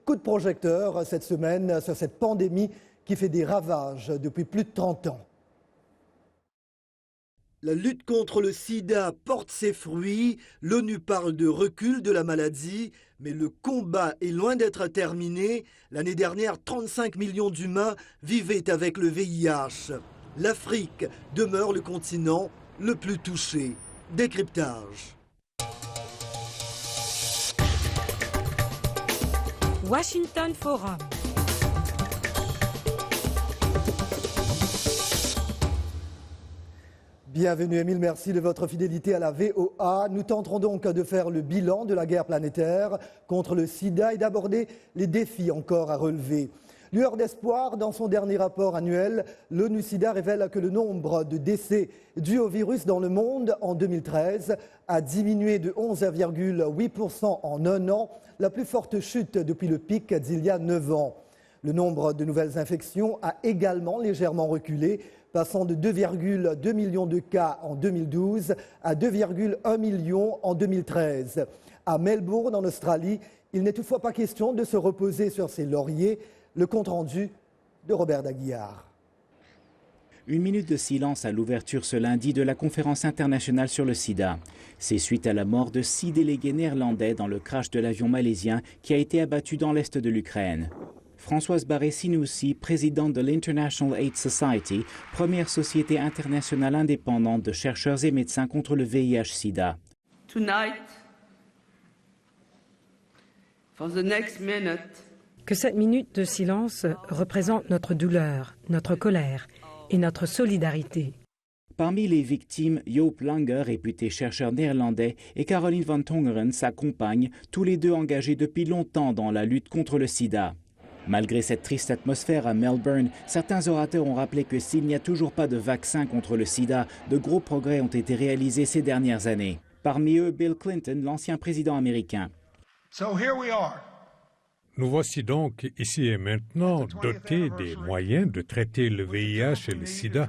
coup de projecteur cette semaine sur cette pandémie qui fait des ravages depuis plus de 30 ans. La lutte contre le sida porte ses fruits. L'ONU parle de recul de la maladie, mais le combat est loin d'être terminé. L'année dernière, 35 millions d'humains vivaient avec le VIH. L'Afrique demeure le continent le plus touché. Décryptage. Washington Forum. Bienvenue Émile, merci de votre fidélité à la VOA. Nous tenterons donc de faire le bilan de la guerre planétaire contre le sida et d'aborder les défis encore à relever. Lueur d'espoir, dans son dernier rapport annuel, l'ONU-SIDA révèle que le nombre de décès dus au virus dans le monde en 2013 a diminué de 11,8% en un an, la plus forte chute depuis le pic d'il y a 9 ans. Le nombre de nouvelles infections a également légèrement reculé, passant de 2,2 millions de cas en 2012 à 2,1 millions en 2013. À Melbourne, en Australie, il n'est toutefois pas question de se reposer sur ses lauriers. Le compte-rendu de Robert Daguillard. Une minute de silence à l'ouverture ce lundi de la conférence internationale sur le sida. C'est suite à la mort de 6 délégués néerlandais dans le crash de l'avion malaisien qui a été abattu dans l'est de l'Ukraine. Françoise Barré-Sinoussi, présidente de l'International AIDS Society, première société internationale indépendante de chercheurs et médecins contre le VIH-Sida. Tonight, for the next minute, que cette minute de silence représente notre douleur, notre colère et notre solidarité. Parmi les victimes, Joop Langer, réputé chercheur néerlandais, et Caroline van Tongeren, sa compagne, tous les deux engagés depuis longtemps dans la lutte contre le sida. Malgré cette triste atmosphère à Melbourne, certains orateurs ont rappelé que s'il n'y a toujours pas de vaccin contre le sida, de gros progrès ont été réalisés ces dernières années. Parmi eux, Bill Clinton, l'ancien président américain. Nous voici donc ici et maintenant dotés des moyens de traiter le VIH et le sida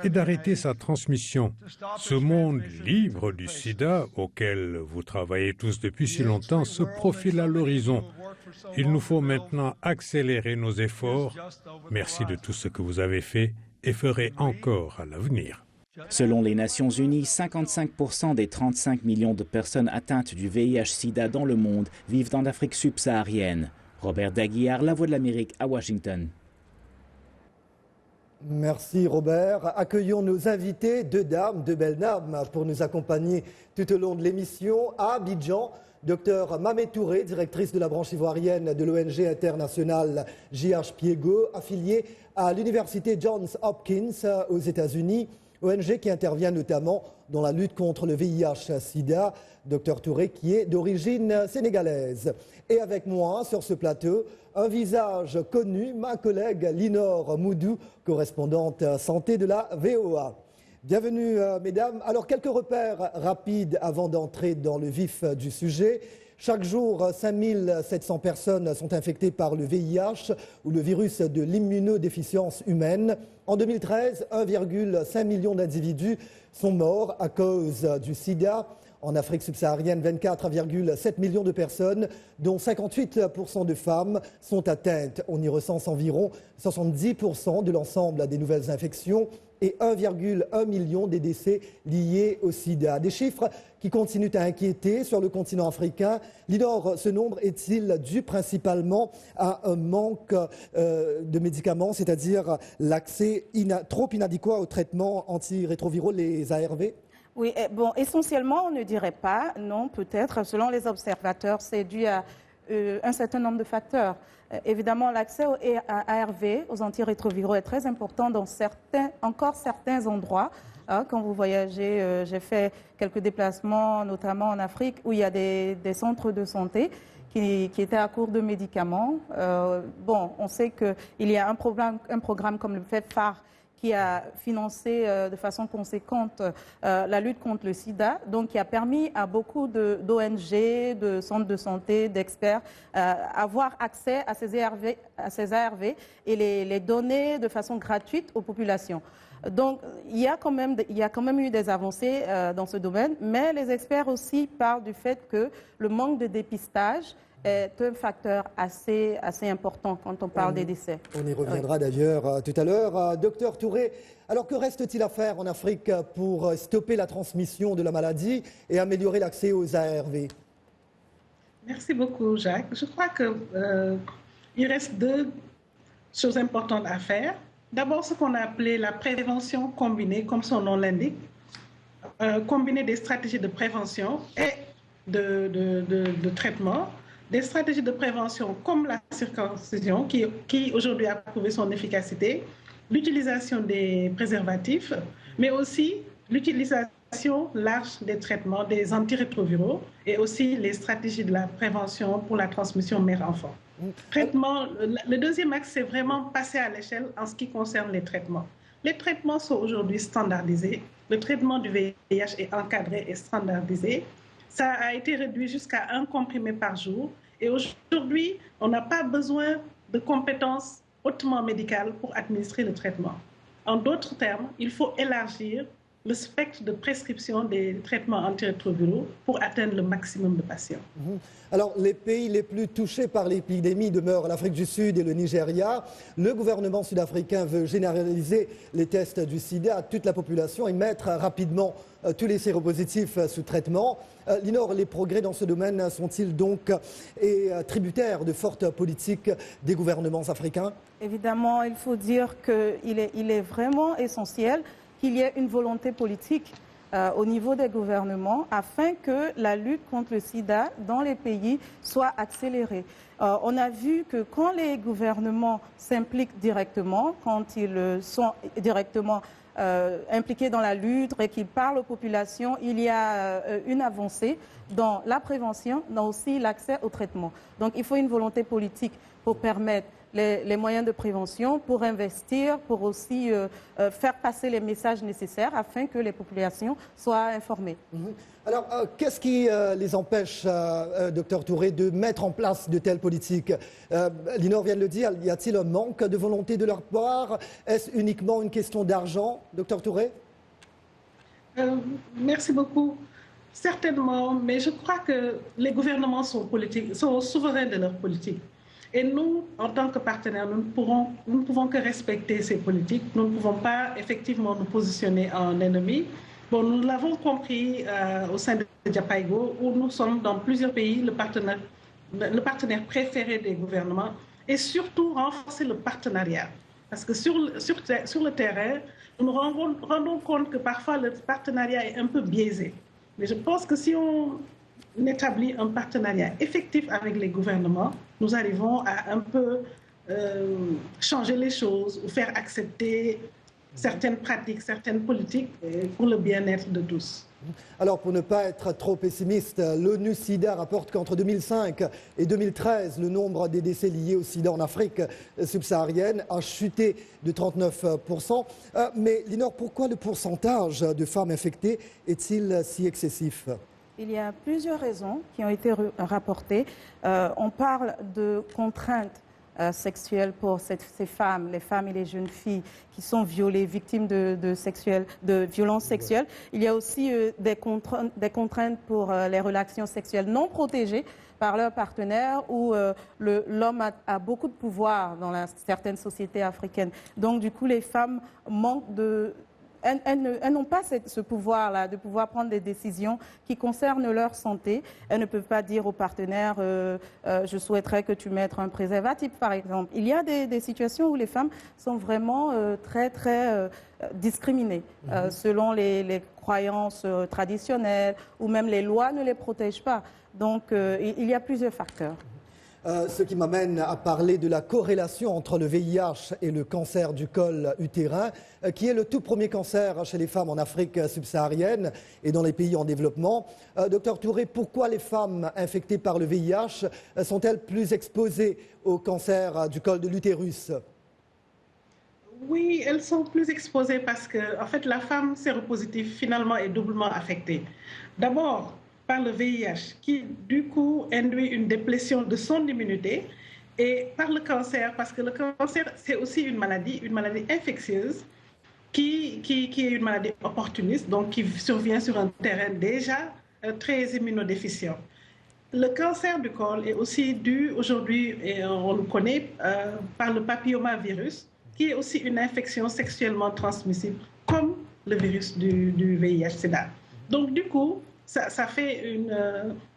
et d'arrêter sa transmission. Ce monde libre du sida, auquel vous travaillez tous depuis si longtemps, se profile à l'horizon. Il nous faut maintenant accélérer nos efforts. Merci de tout ce que vous avez fait et ferez encore à l'avenir. Selon les Nations Unies, 55% des 35 millions de personnes atteintes du VIH-Sida dans le monde vivent en Afrique subsaharienne. Robert Daguillard, La Voix de l'Amérique à Washington. Merci Robert. Accueillons nos invités, deux belles dames, pour nous accompagner tout au long de l'émission. À Abidjan, Dr Mamé Touré, directrice de la branche ivoirienne de l'ONG internationale JH Piego, affiliée à l'université Johns Hopkins aux États-Unis. ONG qui intervient notamment dans la lutte contre le VIH-Sida, Dr Touré qui est d'origine sénégalaise. Et avec moi sur ce plateau, un visage connu, ma collègue Linor Moudou, correspondante santé de la VOA. Bienvenue mesdames. Alors quelques repères rapides avant d'entrer dans le vif du sujet. Chaque jour, 5700 personnes sont infectées par le VIH ou le virus de l'immunodéficience humaine. En 2013, 1,5 million d'individus sont morts à cause du sida. En Afrique subsaharienne, 24,7 millions de personnes, dont 58% de femmes, sont atteintes. On y recense environ 70% de l'ensemble des nouvelles infections et 1,1 million des décès liés au sida. Des chiffres qui continuent à inquiéter sur le continent africain. Linor, ce nombre est-il dû principalement à un manque de médicaments, c'est-à-dire l'accès trop inadéquat aux traitements antirétroviraux, les ARV ? Oui, bon, essentiellement, on ne dirait pas, non, peut-être, selon les observateurs, c'est dû à un certain nombre de facteurs. Évidemment, l'accès aux ARV, aux antirétroviraux, est très important dans certains endroits. Quand vous voyagez, j'ai fait quelques déplacements, notamment en Afrique, où il y a des centres de santé qui étaient à court de médicaments. Bon, on sait qu'il y a un programme comme le PEPFAR qui a financé de façon conséquente la lutte contre le sida, donc qui a permis à beaucoup d'ONG, de centres de santé, d'experts, avoir accès à ces ARV et les donner de façon gratuite aux populations. Donc, il y a quand même eu des avancées dans ce domaine, mais les experts aussi parlent du fait que le manque de dépistage est un facteur assez important quand on parle des décès. On y reviendra d'ailleurs tout à l'heure. Docteur Touré, alors que reste-t-il à faire en Afrique pour stopper la transmission de la maladie et améliorer l'accès aux ARV? Merci beaucoup, Jacques. Je crois qu'il reste deux choses importantes à faire. D'abord, ce qu'on a appelé la prévention combinée, comme son nom l'indique, combiner des stratégies de prévention et de traitement, des stratégies de prévention comme la circoncision, qui aujourd'hui a prouvé son efficacité, l'utilisation des préservatifs, mais aussi l'utilisation large des traitements, des antirétroviraux et aussi les stratégies de la prévention pour la transmission mère-enfant. Traitement, le deuxième axe, c'est vraiment passer à l'échelle en ce qui concerne les traitements. Les traitements sont aujourd'hui standardisés. Le traitement du VIH est encadré et standardisé. Ça a été réduit jusqu'à 1 comprimé par jour. Et aujourd'hui, on n'a pas besoin de compétences hautement médicales pour administrer le traitement. En d'autres termes, il faut élargir le spectre de prescription des traitements antirétroviraux pour atteindre le maximum de patients. Alors, les pays les plus touchés par l'épidémie demeurent l'Afrique du Sud et le Nigeria. Le gouvernement sud-africain veut généraliser les tests du sida à toute la population et mettre rapidement tous les séropositifs sous traitement. Linor, les progrès dans ce domaine sont-ils donc tributaires de fortes politiques des gouvernements africains? Évidemment, il faut dire qu'il est vraiment essentiel qu'il y ait une volonté politique au niveau des gouvernements afin que la lutte contre le sida dans les pays soit accélérée. On a vu que quand les gouvernements s'impliquent directement, quand ils sont directement impliqués dans la lutte et qu'ils parlent aux populations, il y a une avancée dans la prévention, dans aussi l'accès au traitement. Donc il faut une volonté politique pour permettre les moyens de prévention, pour investir, pour aussi faire passer les messages nécessaires afin que les populations soient informées. Alors, qu'est-ce qui les empêche, docteur Touré, de mettre en place de telles politiques? Linor vient de le dire, y a-t-il un manque de volonté de leur part? Est-ce uniquement une question d'argent, docteur Touré? Merci beaucoup. Certainement, mais je crois que les gouvernements sont souverains de leur politique. Et nous, en tant que partenaires, nous ne pouvons que respecter ces politiques. Nous ne pouvons pas effectivement nous positionner en ennemis. Bon, nous l'avons compris au sein de Diapaigo, où nous sommes dans plusieurs pays le partenaire préféré des gouvernements, et surtout renforcer le partenariat. Parce que sur le terrain, nous nous rendons compte que parfois le partenariat est un peu biaisé. Mais je pense que si on établit un partenariat effectif avec les gouvernements, nous arrivons à un peu changer les choses ou faire accepter certaines pratiques, certaines politiques pour le bien-être de tous. Alors, pour ne pas être trop pessimiste, l'ONU-SIDA rapporte qu'entre 2005 et 2013, le nombre des décès liés au sida en Afrique subsaharienne a chuté de 39%. Mais Linor, pourquoi le pourcentage de femmes infectées est-il si excessif ? Il y a plusieurs raisons qui ont été rapportées. On parle de contraintes sexuelles pour ces femmes, les femmes et les jeunes filles qui sont violées, victimes de violences sexuelles. Il y a aussi des contraintes pour les relations sexuelles non protégées par leur partenaire, où l'homme a beaucoup de pouvoir dans certaines sociétés africaines. Donc du coup, les femmes manquent de... Elles n'ont pas ce pouvoir-là de pouvoir prendre des décisions qui concernent leur santé. Elles ne peuvent pas dire au partenaire je souhaiterais que tu mettes un préservatif, par exemple. Il y a des situations où les femmes sont vraiment très discriminées selon les croyances traditionnelles, ou même les lois ne les protègent pas. Donc il y a plusieurs facteurs. Ce qui m'amène à parler de la corrélation entre le VIH et le cancer du col utérin, qui est le tout premier cancer chez les femmes en Afrique subsaharienne et dans les pays en développement. Docteur Touré, pourquoi les femmes infectées par le VIH sont-elles plus exposées au cancer du col de l'utérus? Oui, elles sont plus exposées parce que, en fait, la femme séropositive finalement est doublement affectée. D'abord, par le VIH, qui du coup induit une déplétion de son immunité, et par le cancer, parce que le cancer, c'est aussi une maladie infectieuse, qui est une maladie opportuniste, donc qui survient sur un terrain déjà très immunodéficient. Le cancer du col est aussi dû aujourd'hui, et on le connaît, par le papillomavirus, qui est aussi une infection sexuellement transmissible, comme le virus du VIH-Sida. Donc du coup, ça fait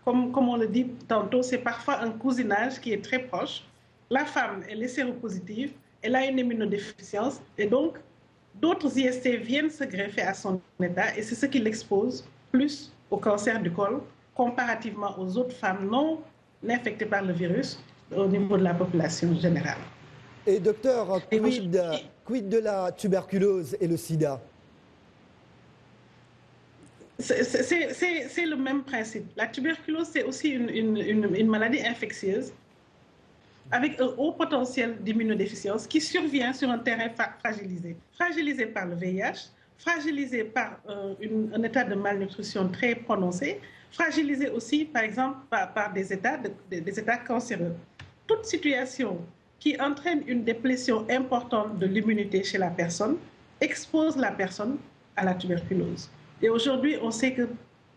comme on le dit tantôt, c'est parfois un cousinage qui est très proche. La femme, elle est séropositive, elle a une immunodéficience, et donc d'autres IST viennent se greffer à son état, et c'est ce qui l'expose plus au cancer du col, comparativement aux autres femmes non infectées par le virus au niveau de la population générale. Et docteur, quid de la tuberculose et le sida? C'est le même principe. La tuberculose, c'est aussi une maladie infectieuse avec un haut potentiel d'immunodéficience qui survient sur un terrain fragilisé. Fragilisé par le VIH, fragilisé par un état de malnutrition très prononcé, fragilisé aussi, par exemple, par des états cancéreux. Toute situation qui entraîne une déplétion importante de l'immunité chez la personne expose la personne à la tuberculose. Et aujourd'hui, on sait que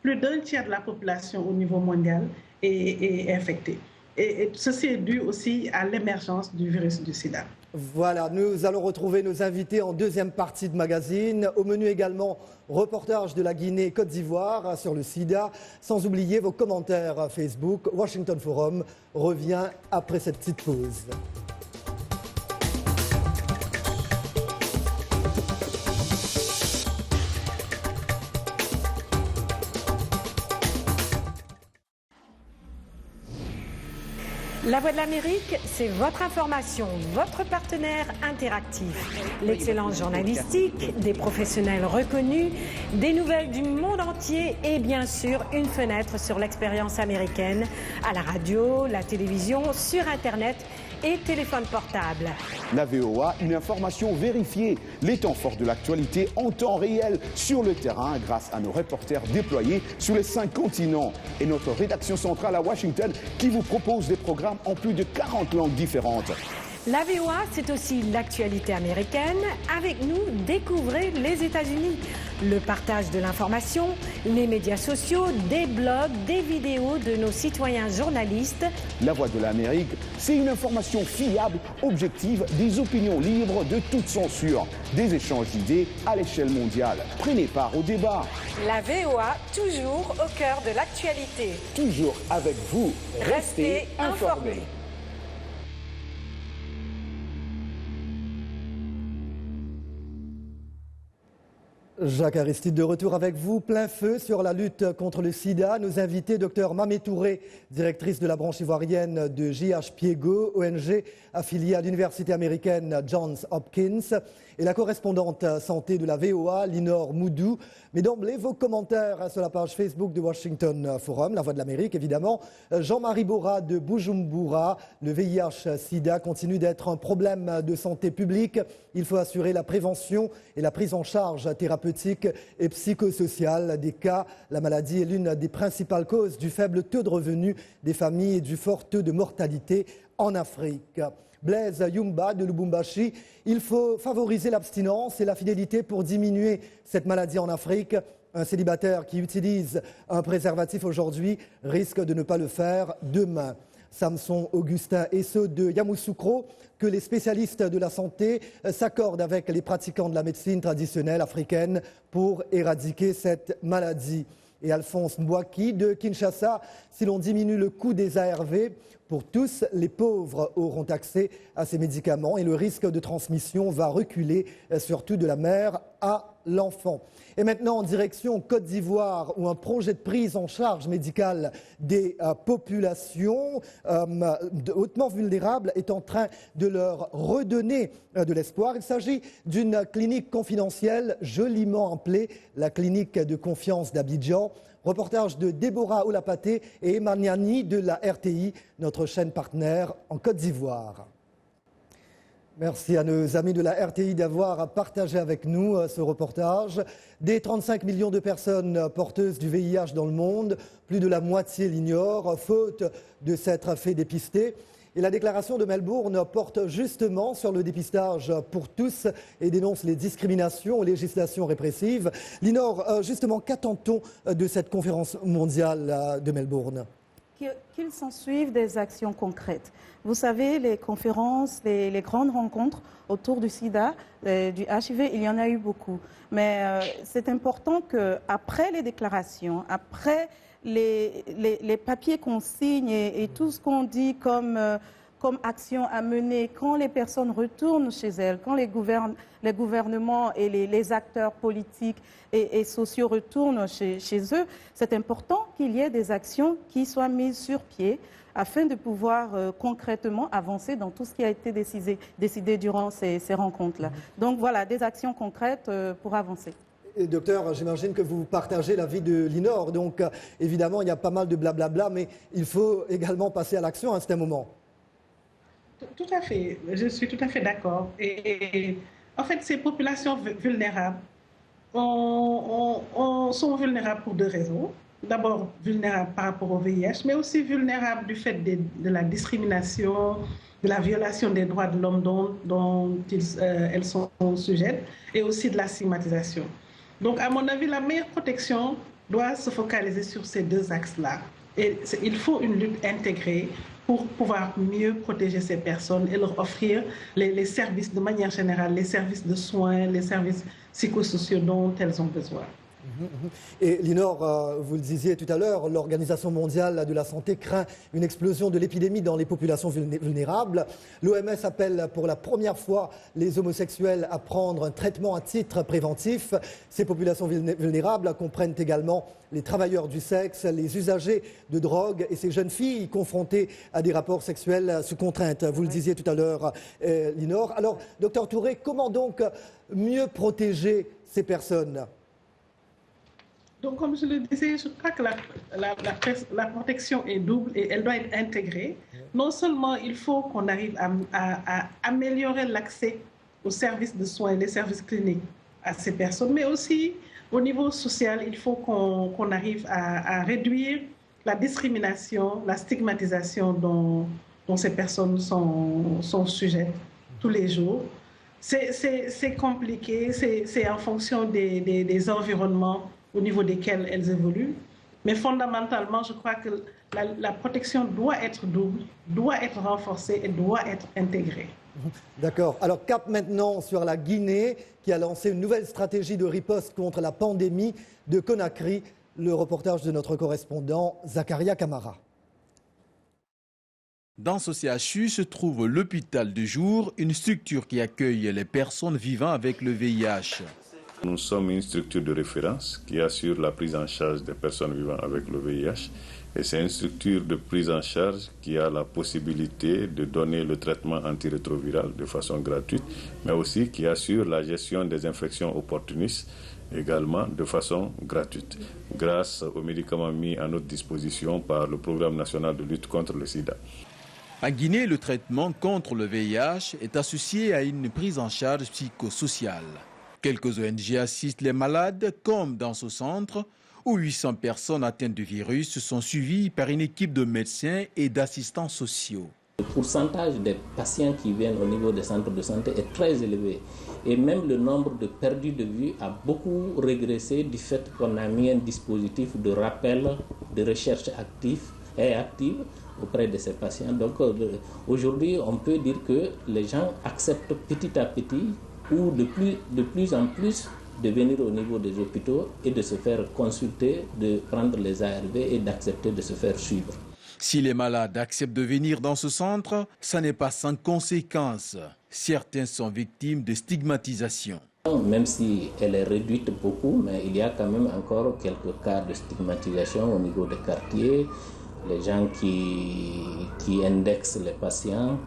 plus d'un tiers de la population au niveau mondial est infectée. Et ceci est dû aussi à l'émergence du virus du sida. Voilà, nous allons retrouver nos invités en deuxième partie de magazine. Au menu également, reportage de la Guinée-Côte d'Ivoire sur le sida. Sans oublier vos commentaires Facebook. Washington Forum revient après cette petite pause. La Voix de l'Amérique, c'est votre information, votre partenaire interactif. L'excellence journalistique, des professionnels reconnus, des nouvelles du monde entier et bien sûr une fenêtre sur l'expérience américaine à la radio, la télévision, sur Internet et téléphone portable. La VOA, une information vérifiée, les temps forts de l'actualité en temps réel sur le terrain grâce à nos reporters déployés sur les 5 continents et notre rédaction centrale à Washington qui vous propose des programmes en plus de 40 langues différentes. La VOA, c'est aussi l'actualité américaine. Avec nous, découvrez les États-Unis. Le partage de l'information, les médias sociaux, des blogs, des vidéos de nos citoyens journalistes. La Voix de l'Amérique, c'est une information fiable, objective, des opinions libres de toute censure, des échanges d'idées à l'échelle mondiale. Prenez part au débat. La VOA, toujours au cœur de l'actualité. Toujours avec vous. Restez informés. Jacques Aristide de retour avec vous, plein feu sur la lutte contre le sida. Nos invités, Dr Mamé Touré, directrice de la branche ivoirienne de J.H. Piego, ONG affiliée à l'université américaine Johns Hopkins, et la correspondante santé de la VOA, Linor Moudou. Mais d'emblée, vos commentaires sur la page Facebook de Washington Forum, La Voix de l'Amérique évidemment. Jean-Marie Bora de Bujumbura, le VIH-Sida continue d'être un problème de santé publique. Il faut assurer la prévention et la prise en charge thérapeutique et psychosociale des cas. La maladie est l'une des principales causes du faible taux de revenus des familles et du fort taux de mortalité en Afrique. Blaise Yumba de Lubumbashi, il faut favoriser l'abstinence et la fidélité pour diminuer cette maladie en Afrique. Un célibataire qui utilise un préservatif aujourd'hui risque de ne pas le faire demain. Samson Augustin Esso de Yamoussoukro, que les spécialistes de la santé s'accordent avec les pratiquants de la médecine traditionnelle africaine pour éradiquer cette maladie. Et Alphonse Mbouaki de Kinshasa, si l'on diminue le coût des ARV, pour tous, les pauvres auront accès à ces médicaments et le risque de transmission va reculer, surtout de la mère à l'enfant. Et maintenant, en direction Côte d'Ivoire, où un projet de prise en charge médicale des populations hautement vulnérables est en train de leur redonner de l'espoir. Il s'agit d'une clinique confidentielle joliment appelée la clinique de confiance d'Abidjan. Reportage de Déborah Olapaté et Emaniani de la RTI, notre chaîne partenaire en Côte d'Ivoire. Merci à nos amis de la RTI d'avoir partagé avec nous ce reportage. Des 35 millions de personnes porteuses du VIH dans le monde, plus de la moitié l'ignorent, faute de s'être fait dépister. Et la déclaration de Melbourne porte justement sur le dépistage pour tous et dénonce les discriminations aux législations répressives. Linor, justement, qu'attend-on de cette conférence mondiale de Melbourne ? qu'il s'ensuive des actions concrètes. Vous savez, les conférences, les grandes rencontres autour du sida, du HIV, il y en a eu beaucoup. Mais c'est important qu'après les déclarations, après les papiers qu'on signe et tout ce qu'on dit comme action à mener, quand les personnes retournent chez elles, quand les gouvernements et les acteurs politiques et sociaux retournent chez eux, c'est important qu'il y ait des actions qui soient mises sur pied afin de pouvoir concrètement avancer dans tout ce qui a été décidé durant ces rencontres-là. Donc voilà, des actions concrètes pour avancer. Et docteur, j'imagine que vous partagez l'avis de Linor. Donc évidemment, il y a pas mal de blablabla, mais il faut également passer à l'action à un certain moment. Tout à fait, je suis tout à fait d'accord. Et en fait, ces populations vulnérables sont vulnérables pour deux raisons. D'abord, vulnérables par rapport au VIH, mais aussi vulnérables du fait de la discrimination, de la violation des droits de l'homme dont elles sont sujettes, et aussi de la stigmatisation. Donc, à mon avis, la meilleure protection doit se focaliser sur ces deux axes-là. Et il faut une lutte intégrée pour pouvoir mieux protéger ces personnes et leur offrir les services de manière générale, les services de soins, les services psychosociaux dont elles ont besoin. Et Linor, vous le disiez tout à l'heure, l'Organisation mondiale de la santé craint une explosion de l'épidémie dans les populations vulnérables. L'OMS appelle pour la première fois les homosexuels à prendre un traitement à titre préventif. Ces populations vulnérables comprennent également les travailleurs du sexe, les usagers de drogue et ces jeunes filles confrontées à des rapports sexuels sous contrainte. Vous le disiez tout à l'heure, Linor. Alors, docteur Touré, comment donc mieux protéger ces personnes ? Donc, comme je le disais, je crois que la protection est double et elle doit être intégrée. Non seulement il faut qu'on arrive à améliorer l'accès aux services de soins et les services cliniques à ces personnes, mais aussi au niveau social, il faut qu'on arrive à réduire la discrimination, la stigmatisation dont ces personnes sont sujettes tous les jours. C'est compliqué, c'est en fonction des environnements au niveau desquels elles évoluent. Mais fondamentalement, je crois que la protection doit être double, doit être renforcée et doit être intégrée. D'accord. Alors cap maintenant sur la Guinée qui a lancé une nouvelle stratégie de riposte contre la pandémie de Conakry. Le reportage de notre correspondant Zakaria Kamara. Dans ce CHU se trouve l'hôpital de jour, une structure qui accueille les personnes vivant avec le VIH. Nous sommes une structure de référence qui assure la prise en charge des personnes vivant avec le VIH. Et c'est une structure de prise en charge qui a la possibilité de donner le traitement antirétroviral de façon gratuite, mais aussi qui assure la gestion des infections opportunistes également de façon gratuite, grâce aux médicaments mis à notre disposition par le Programme national de lutte contre le sida. En Guinée, le traitement contre le VIH est associé à une prise en charge psychosociale. Quelques ONG assistent les malades, comme dans ce centre, où 800 personnes atteintes du virus sont suivies par une équipe de médecins et d'assistants sociaux. Le pourcentage des patients qui viennent au niveau des centres de santé est très élevé. Et même le nombre de perdus de vue a beaucoup régressé du fait qu'on a mis un dispositif de rappel, de recherche active auprès de ces patients. Donc aujourd'hui, on peut dire que les gens acceptent petit à petit ou de plus en plus de venir au niveau des hôpitaux et de se faire consulter, de prendre les ARV et d'accepter de se faire suivre. Si les malades acceptent de venir dans ce centre, ça n'est pas sans conséquences. Certains sont victimes de stigmatisation. Même si elle est réduite beaucoup, mais il y a quand même encore quelques cas de stigmatisation au niveau des quartiers, les gens qui indexent les patients.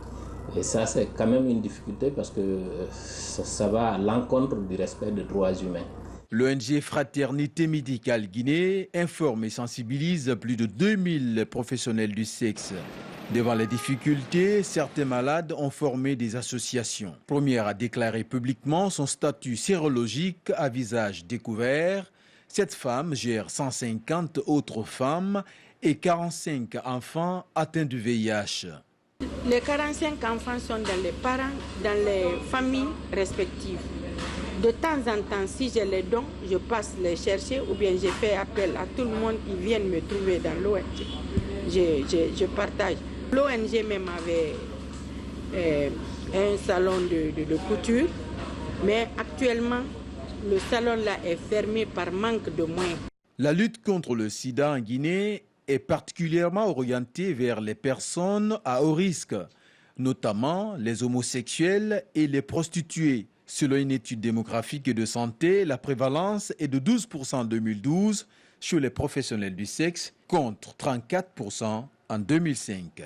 Et ça, c'est quand même une difficulté parce que ça va à l'encontre du respect des droits humains. L'ONG Fraternité Médicale Guinée informe et sensibilise plus de 2000 professionnels du sexe. Devant les difficultés, certains malades ont formé des associations. Première à déclarer publiquement son statut sérologique à visage découvert, cette femme gère 150 autres femmes et 45 enfants atteints du VIH. Les 45 enfants sont dans les parents, dans les familles respectives. De temps en temps, si je les donne, je passe les chercher ou bien je fais appel à tout le monde qui vient me trouver dans l'ONG. je partage. L'ONG même avait un salon de couture, mais actuellement, le salon là est fermé par manque de moyens. La lutte contre le sida en Guinée est particulièrement orientée vers les personnes à haut risque, notamment les homosexuels et les prostituées. Selon une étude démographique et de santé, la prévalence est de 12% en 2012 chez les professionnels du sexe contre 34% en 2005.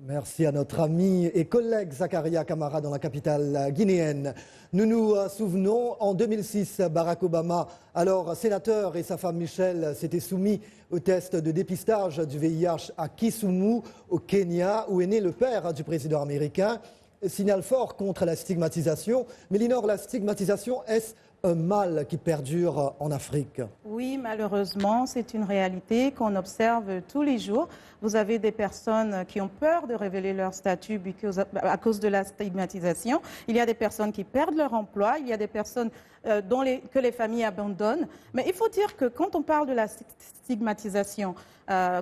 Merci à notre ami et collègue Zakaria Kamara dans la capitale guinéenne. Nous nous souvenons, en 2006, Barack Obama, alors sénateur, et sa femme Michelle s'étaient soumis au test de dépistage du VIH à Kisumu, au Kenya, où est né le père du président américain. Signal fort contre la stigmatisation. Mais Linor, la stigmatisation, est-ce un mal qui perdure en Afrique? Oui, malheureusement, c'est une réalité qu'on observe tous les jours. Vous avez des personnes qui ont peur de révéler leur statut à cause de la stigmatisation. Il y a des personnes qui perdent leur emploi. Il y a des personnes que les familles abandonnent. Mais il faut dire que quand on parle de la stigmatisation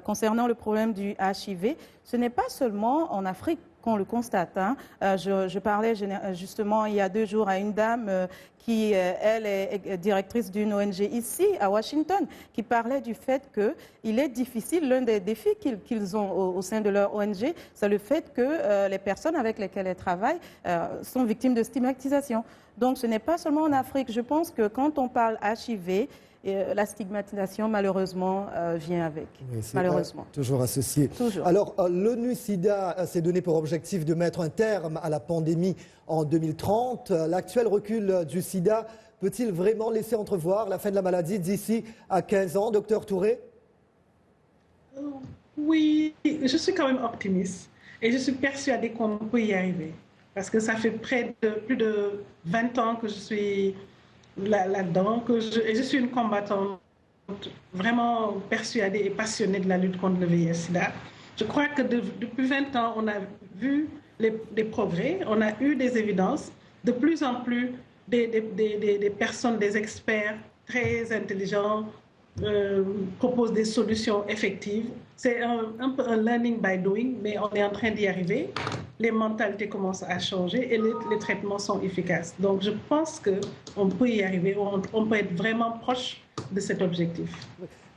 concernant le problème du HIV, ce n'est pas seulement en Afrique qu'on le constate. Je parlais justement il y a 2 jours à une dame qui, elle, est directrice d'une ONG ici à Washington, qui parlait du fait qu'il est difficile, l'un des défis qu'ils ont au sein de leur ONG, c'est le fait que les personnes avec lesquelles elles travaillent sont victimes de stigmatisation. Donc ce n'est pas seulement en Afrique. Je pense que quand on parle HIV, la stigmatisation, malheureusement, vient avec. Oui, malheureusement. Toujours associé. Toujours. Alors, l'ONU-SIDA s'est donné pour objectif de mettre un terme à la pandémie en 2030. L'actuel recul du sida peut-il vraiment laisser entrevoir la fin de la maladie d'ici à 15 ans, docteur Touré? Oui, je suis quand même optimiste. Et je suis persuadée qu'on peut y arriver. Parce que ça fait plus de 20 ans que je suis là-dedans, et je suis une combattante vraiment persuadée et passionnée de la lutte contre le VIH-Sida. Je crois que depuis 20 ans, on a vu des progrès, on a eu des évidences. De plus en plus, des personnes, des experts très intelligents proposent des solutions effectives. C'est un peu un learning by doing, mais on est en train d'y arriver. Les mentalités commencent à changer et les traitements sont efficaces. Donc je pense qu'on peut y arriver, on peut être vraiment proche de cet objectif.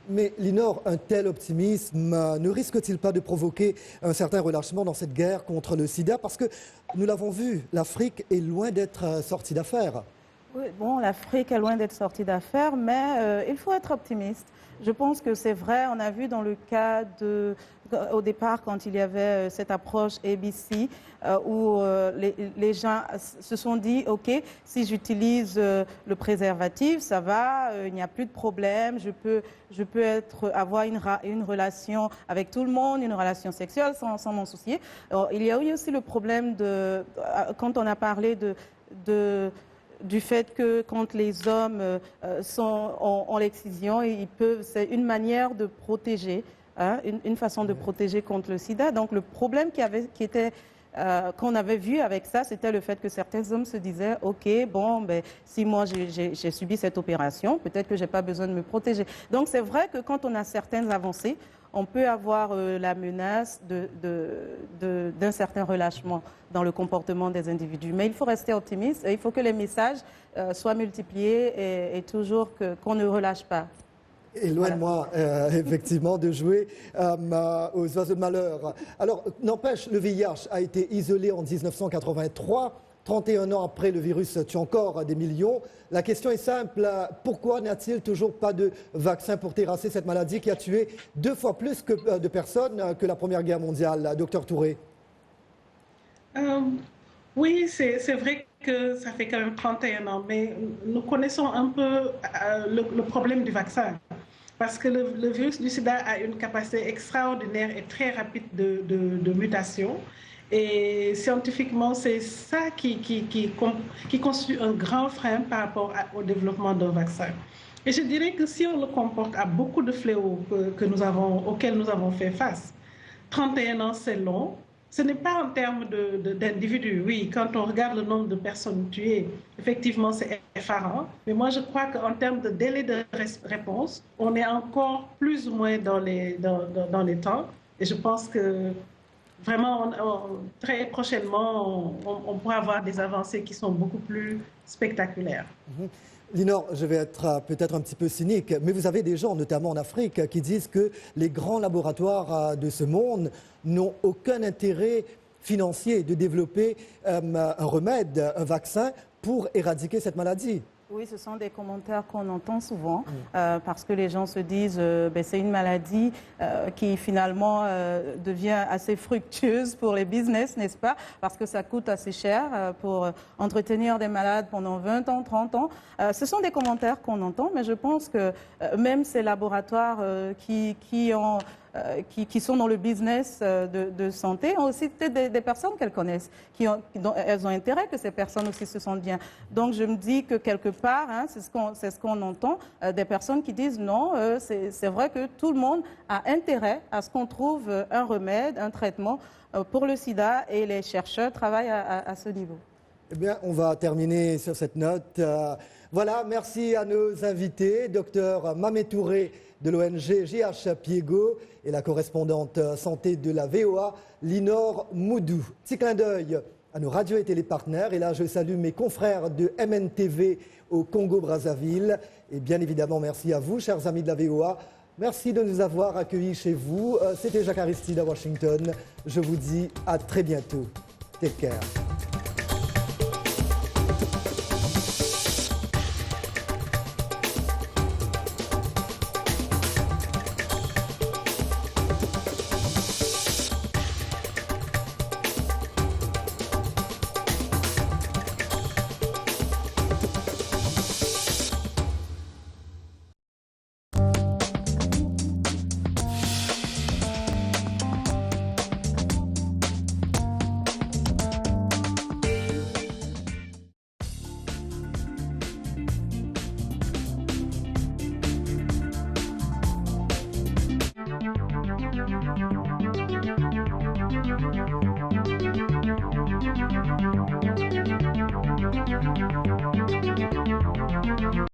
Mais Linor, un tel optimisme ne risque-t-il pas de provoquer un certain relâchement dans cette guerre contre le sida? Parce que nous l'avons vu, l'Afrique est loin d'être sortie d'affaires. Oui, bon, l'Afrique est loin d'être sortie d'affaires, mais il faut être optimiste. Je pense que c'est vrai, on a vu dans le cas au départ, quand il y avait cette approche ABC, où les gens se sont dit, OK, si j'utilise le préservatif, ça va, il n'y a plus de problème, je peux avoir une relation avec tout le monde, une relation sexuelle sans m'en soucier. Alors, il y a eu aussi le problème quand on a parlé du fait que quand les hommes ont l'excision, c'est une manière de protéger, une façon de protéger contre le sida. Donc le problème qu'on avait vu avec ça, c'était le fait que certains hommes se disaient « Ok, bon, si moi j'ai subi cette opération, peut-être que je n'ai pas besoin de me protéger ». Donc c'est vrai que quand on a certaines avancées, on peut avoir la menace d'un certain relâchement dans le comportement des individus. Mais il faut rester optimiste et il faut que les messages soient multipliés et toujours qu'on ne relâche pas. Et loin de moi, effectivement, de jouer aux oiseaux de malheur. Alors, n'empêche, le VIH a été isolé en 1983. 31 ans après, le virus tue encore des millions. La question est simple, pourquoi n'y a-t-il toujours pas de vaccin pour terrasser cette maladie qui a tué 2 fois plus de personnes que la Première Guerre mondiale? Docteur Touré. Oui, c'est vrai que ça fait quand même 31 ans, mais nous connaissons un peu le problème du vaccin. Parce que le virus du sida a une capacité extraordinaire et très rapide de mutation. Et scientifiquement, c'est ça qui constitue un grand frein par rapport au développement d'un vaccin. Et je dirais que si on le comporte à beaucoup de fléaux auxquels nous avons fait face, 31 ans, c'est long, ce n'est pas en termes d'individus. Oui, quand on regarde le nombre de personnes tuées, effectivement, c'est effarant. Mais moi, je crois qu'en termes de délai de réponse, on est encore plus ou moins dans les temps. Et je pense que vraiment, très prochainement, on pourra avoir des avancées qui sont beaucoup plus spectaculaires. Linor, je vais être peut-être un petit peu cynique, mais vous avez des gens, notamment en Afrique, qui disent que les grands laboratoires de ce monde n'ont aucun intérêt financier de développer un remède, un vaccin pour éradiquer cette maladie. Oui, ce sont des commentaires qu'on entend souvent parce que les gens se disent c'est une maladie qui finalement devient assez fructueuse pour les business, n'est-ce pas? Parce que ça coûte assez cher pour entretenir des malades pendant 20 ans, 30 ans. Ce sont des commentaires qu'on entend, mais je pense que même ces laboratoires qui sont dans le business de santé ont aussi peut-être des personnes qu'elles connaissent, dont elles ont intérêt que ces personnes aussi se sentent bien. Donc je me dis que quelque part, c'est ce qu'on entend, des personnes qui disent non, c'est vrai que tout le monde a intérêt à ce qu'on trouve un remède, un traitement pour le sida et les chercheurs travaillent à ce niveau. Eh bien, on va terminer sur cette note. Voilà, merci à nos invités, Dr Mamé Touré de l'ONG JH Piego et la correspondante santé de la VOA, Linor Moudou. Petit clin d'œil à nos radios et télépartenaires. Et là, je salue mes confrères de MNTV au Congo-Brazzaville. Et bien évidemment, merci à vous, chers amis de la VOA. Merci de nous avoir accueillis chez vous. C'était Jacques Aristide à Washington. Je vous dis à très bientôt. Take care. Thank you.